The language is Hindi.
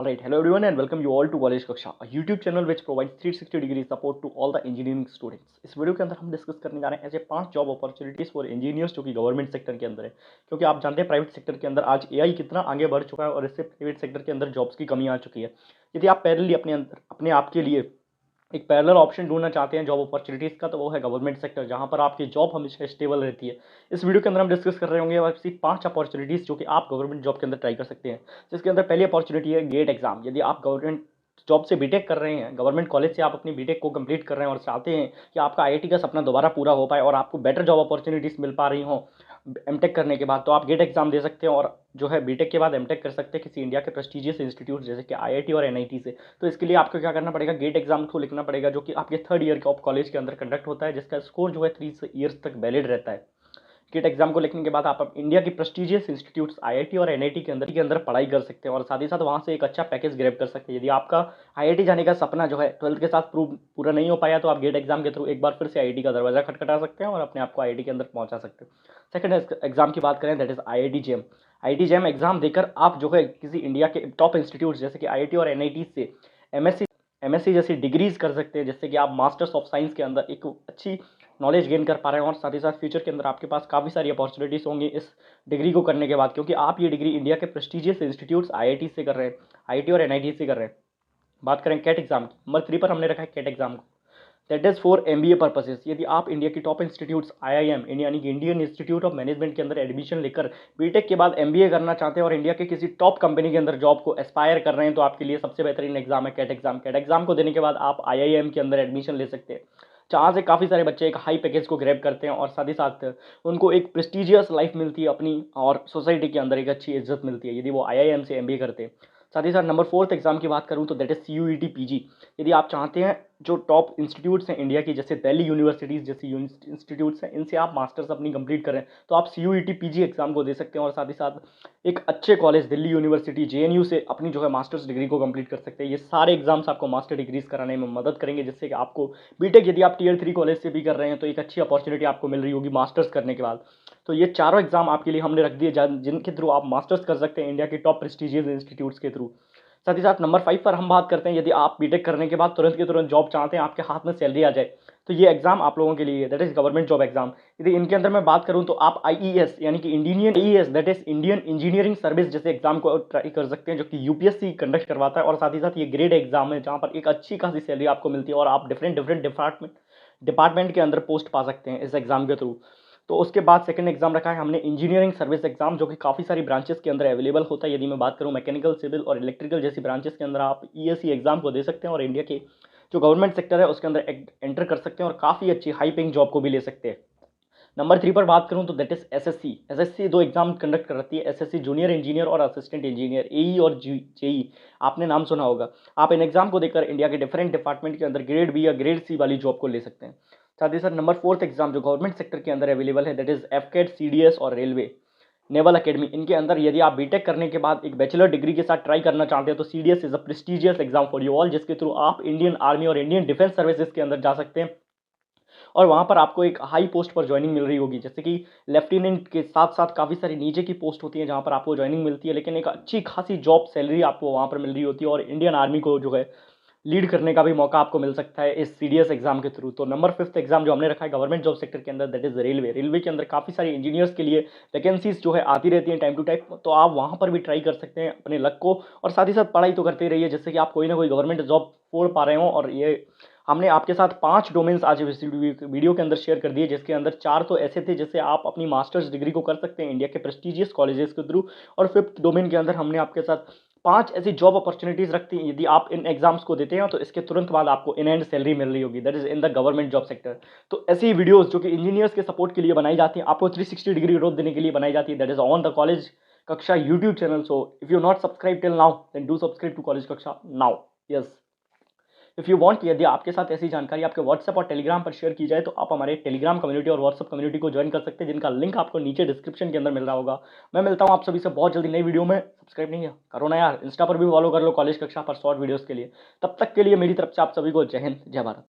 Alright, hello everyone and welcome you all to college कक्षा, a YouTube channel which provides 360 degree support to all the engineering students। इस वीडियो के अंदर हम डिस्कस करने जा रहे हैं ऐसे 5 जॉब अपॉर्चुनिटीज फॉर इंजीनियर्स जो कि गवर्नमेंट सेक्टर के अंदर है, क्योंकि आप जानते हैं प्राइवेट सेक्टर के अंदर आज एआई कितना आगे बढ़ चुका है और इससे प्राइवेट सेक्टर के अंदर जॉब्स की कमी आ चुकी है। यदि आप पैरेलली अपने आप के लिए एक पैरेलल ऑप्शन ढूंढना चाहते हैं जॉब अपॉर्चुनिटीज़ का, तो वो है गवर्नमेंट सेक्टर, जहां पर आपकी जॉब हमेशा स्टेबल रहती है। इस वीडियो के अंदर हम डिस्कस कर रहे होंगे ऐसी 5 अपॉर्चुनिटीज़ जो कि आप गवर्नमेंट जॉब के अंदर ट्राई कर सकते हैं। जिसके अंदर पहली अपॉर्चुनिटी है गेट एग्जाम। यदि आप गवर्नमेंट जॉब से बीटेक कर रहे हैं, गवर्नमेंट कॉलेज से आप अपनी बीटेक को कंप्लीट कर रहे हैं और चाहते हैं कि आपका आईआईटी का सपना दोबारा पूरा हो पाए और आपको बेटर जॉब अपॉर्चुनिटीज़ मिल पा रही हों एमटेक करने के बाद, तो आप गेट एग्जाम दे सकते हैं और जो है बीटेक के बाद एमटेक कर सकते हैं किसी इंडिया के प्रेस्टिजियस इंस्टीट्यूट जैसे कि आईआईटी और एनआईटी से। तो इसके लिए आपको क्या करना पड़ेगा, गेट एग्जाम को लिखना पड़ेगा, जो कि आपके थर्ड ईयर के ऑफ कॉलेज के अंदर कंडक्ट होता है, जिसका स्कोर जो है 3 ईयर्स तक वैलिड रहता है। गेट एग्जाम को लिखने के बाद आप इंडिया की प्रेस्टिजियस इंस्टीट्यूट्स आईआईटी और एनआईटी के अंदर पढ़ाई कर सकते हैं और साथ ही साथ वहाँ से एक अच्छा पैकेज ग्रैब कर सकते हैं। यदि आपका आईआईटी जाने का सपना जो है 12th के साथ पूरा नहीं हो पाया, तो आप गेट एग्जाम के थ्रू एक बार फिर से आईआईटी का दरवाजा खटखटा सकते हैं और अपने आप को आईआईटी के अंदर पहुँचा सकते हैं। सेकंड एग्जाम की बात करें, that is IIT JAM. IIT JAM exam देकर आप जो है किसी इंडिया के टॉप इंस्टीट्यूट जैसे कि आईआईटी और एनआईटी से एमएससी जैसी डिग्रीज कर सकते हैं, जिससे कि आप मास्टर्स ऑफ साइंस के अंदर एक अच्छी नॉलेज गेन कर पा रहे हैं और साथ ही साथ फ्यूचर के अंदर आपके पास काफ़ी सारी अपॉर्चुनिटीज़ होंगी इस डिग्री को करने के बाद, क्योंकि आप ये डिग्री इंडिया के प्रेस्टिजियस इंस्टीट्यूट्स आईआईटी से कर रहे हैं, आईआईटी और एनआईटी से कर रहे हैं। बात करें कैट एग्जाम की, नंबर 3 पर हमने रखा है कैट एग्जाम को। That is for MBA purposes. यदि आप इंडिया की टॉप इंस्टीट्यूट्स आईआईएम यानी कि इंडियन इंस्टीट्यूट ऑफ मैनेजमेंट के अंदर एडमिशन लेकर बीटेक के बाद एमबीए करना चाहते हैं और इंडिया के किसी टॉप कंपनी के अंदर जॉब को एस्पायर कर रहे हैं, तो आपके लिए सबसे बेहतरीन एग्जाम है कैट एग्जाम। कैट एग्जाम को देने के बाद आप आईआईएम के अंदर एडमिशन ले सकते हैं, जहाँ से काफ़ी सारे बच्चे एक हाई पैकेज को ग्रैब करते हैं और साथ ही साथ उनको एक प्रेस्टिजियस लाइफ मिलती है अपनी, और सोसाइटी के अंदर एक अच्छी इज्जत मिलती है यदि वो आईआईएम से एमबीए करते हैं। साथ ही साथ नंबर 4 एग्जाम की बात करूँ तो दैट इज सीयूईटी पीजी। यदि आप चाहते हैं जो टॉप इंस्टीट्यूट्स हैं इंडिया की, जैसे दिल्ली यूनिवर्सिटीज़ जैसी इंस्टीट्यूट्स हैं, इनसे आप मास्टर्स अपनी कंप्लीट करें, तो आप सीयूईटी पीजी एग्जाम को दे सकते हैं और साथ ही साथ एक अच्छे कॉलेज दिल्ली यूनिवर्सिटी जेएनयू से अपनी जो है मास्टर्स डिग्री को कंप्लीट कर सकते हैं। ये सारे एग्जाम्स आपको मास्टर डिग्रीज कराने में मदद करेंगे, जिससे कि आपको बीटेक यदि आप टियर 3 कॉलेज से भी कर रहे हैं तो एक अच्छी अपॉर्चुनिटी आपको मिल रही होगी मास्टर्स करने के बाद। तो ये चारों एग्जाम आपके लिए हमने रख दिए जिनके थ्रू आप मास्टर्स कर सकते हैं इंडिया के टॉप प्रेस्टिजियस इंस्टीट्यूट्स के थ्रू। साथ ही साथ नंबर 5 पर हम बात करते हैं, यदि आप बीटेक करने के बाद तुरंत के तुरंत जॉब चाहते हैं, आपके हाथ में सैलरी आ जाए, तो ये एग्जाम आप लोगों के लिए, that is government job exam. यदि इनके अंदर मैं बात करूं तो आप आईईएस यानी कि Indian IES that is Indian engineering service जैसे एग्जाम को ट्राई कर सकते हैं, जो कि यूपीएससी कंडक्ट करवाता है और साथ ही साथ ये ग्रेड एग्जाम है जहां पर एक अच्छी खासी सैलरी आपको मिलती है और आप डिफरेंट डिफरेंट डिपार्टमेंट के अंदर पोस्ट पा सकते हैं इस एग्जाम के थ्रू। तो उसके बाद सेकंड एग्जाम रखा है हमने इंजीनियरिंग सर्विस एग्जाम, जो कि काफ़ी सारी ब्रांचेस के अंदर अवेलेबल होता है। यदि मैं बात करूं मैकेनिकल, सिविल और इलेक्ट्रिकल जैसी ब्रांचेस के अंदर आप ईएससी एग्जाम को दे सकते हैं और इंडिया के जो गवर्नमेंट सेक्टर है उसके अंदर एंटर कर सकते हैं और काफ़ी अच्छी हाई पेइंग जॉब को भी ले सकते हैं। नंबर 3 पर बात करूं तो दैट इज एसएससी। एसएससी दो एग्जाम कंडक्ट करती है, एसएससी जूनियर इंजीनियर और असिस्टेंट इंजीनियर, एई और जेई, आपने नाम सुना होगा। आप इन एग्जाम को देकर इंडिया के डिफरेंट डिपार्टमेंट के अंदर ग्रेड बी या ग्रेड सी वाली जॉब को ले सकते हैं। साथ ही साथ नंबर 4 एग्जाम जो गवर्नमेंट सेक्टर के अंदर अवेलेबल है, दैट इज एफकेट, सीडीएस और रेलवे नेवल एकेडमी। इनके अंदर यदि आप बीटेक करने के बाद एक बैचलर डिग्री के साथ ट्राई करना चाहते हैं, तो CDS is a prestigious exam for you all, जिसके थ्रू आप इंडियन आर्मी और इंडियन डिफेंस सर्विसेज के अंदर जा सकते हैं और वहाँ पर आपको एक हाई पोस्ट पर ज्वाइनिंग मिल रही होगी, जैसे कि लेफ्टिनेंट के साथ साथ काफ़ी सारी नीचे की पोस्ट होती है जहाँ पर आपको ज्वाइनिंग मिलती है, लेकिन एक अच्छी खासी जॉब सैलरी आपको वहाँ पर मिल रही होती है और इंडियन आर्मी को जो है लीड करने का भी मौका आपको मिल सकता है इस सीडीएस एग्जाम के थ्रू। तो नंबर 5 एग्जाम जो हमने रखा है गवर्नमेंट जॉब सेक्टर के अंदर, दैट इज रेलवे। रेलवे के अंदर काफ़ी सारी इंजीनियर्स के लिए वैकेंसीज जो है आती रहती हैं टाइम टू टाइम, तो आप वहाँ पर भी ट्राई कर सकते हैं अपने लक को और साथ ही साथ पढ़ाई तो करते ही रहिए, जिससे कि आप कोई ना कोई गवर्नमेंट जॉब फोड़ पा रहे हों। और ये हमने आपके साथ 5 डोमेन्स आज इस वीडियो के अंदर शेयर कर दिए, जिसके अंदर 4 तो ऐसे थे जिससे आप अपनी मास्टर्स डिग्री को कर सकते हैं इंडिया के प्रेस्टिजियस कॉलेजेस के थ्रू, और 5th डोमेन के अंदर हमने आपके साथ 5 ऐसी जॉब अपॉर्चुनिटीज रखती हैं। यदि आप इन एग्जाम्स को देते हैं तो इसके तुरंत बाद आपको इन हैंड सैलरी मिल रही होगी, that is in the government job sector. तो ऐसी वीडियोस जो कि इंजीनियर्स के सपोर्ट के लिए बनाई जाती हैं, आपको 360 डिग्री ग्रोथ देने के लिए बनाई जाती है, that is on the college Kaksha YouTube channel. So if you not subscribe till now then do subscribe to college Kaksha now. Yes, if you want, यदि आपके साथ ऐसी जानकारी आपके व्हाट्सएप और टेलीग्राम पर शेयर की जाए, तो आप हमारे टेलीग्राम कम्युनिटी और व्हाट्सएप कम्युनिटी को ज्वाइन कर सकते हैं, जिनका लिंक आपको नीचे डिस्क्रिप्शन के अंदर मिल रहा होगा। मैं मिलता हूँ आप सभी से बहुत जल्दी नई वीडियो में। सब्सक्राइब नहीं है करो ना यार, इंस्टा पर भी फॉलो कर लो कॉलेज कक्षा पर शॉर्ट वीडियोज़ के लिए। तब तक के लिए मेरी तरफ से आप सभी को जय हिंद, जय भारत।